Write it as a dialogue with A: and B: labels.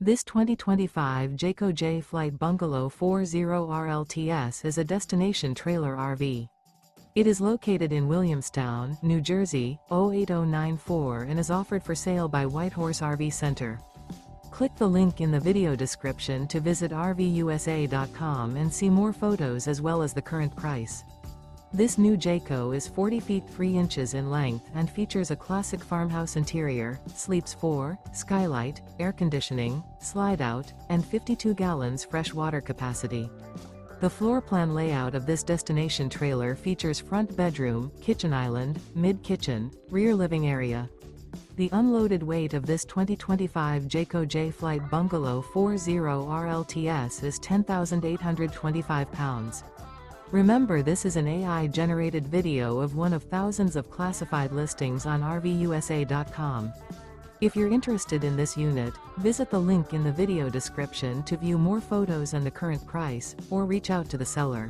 A: This 2025 Jayco Jay Flight Bungalow 40RLTS is a destination trailer RV. It is located in Williamstown, New Jersey, 08094 and is offered for sale by Whitehorse RV Center. Click the link in the video description to visit RVUSA.com and see more photos as well as the current price. This new Jayco is 40 feet 3 inches in length and features a classic farmhouse interior, sleeps 4, skylight, air conditioning, slide-out, and 52 gallons fresh water capacity. The floor plan layout of this destination trailer features front bedroom, kitchen island, mid-kitchen, rear living area. The unloaded weight of this 2025 Jayco Jay Flight Bungalow 40RLTS is 10,825 pounds. Remember, this is an AI-generated video of one of thousands of classified listings on RVUSA.com. If you're interested in this unit, visit the link in the video description to view more photos and the current price, or reach out to the seller.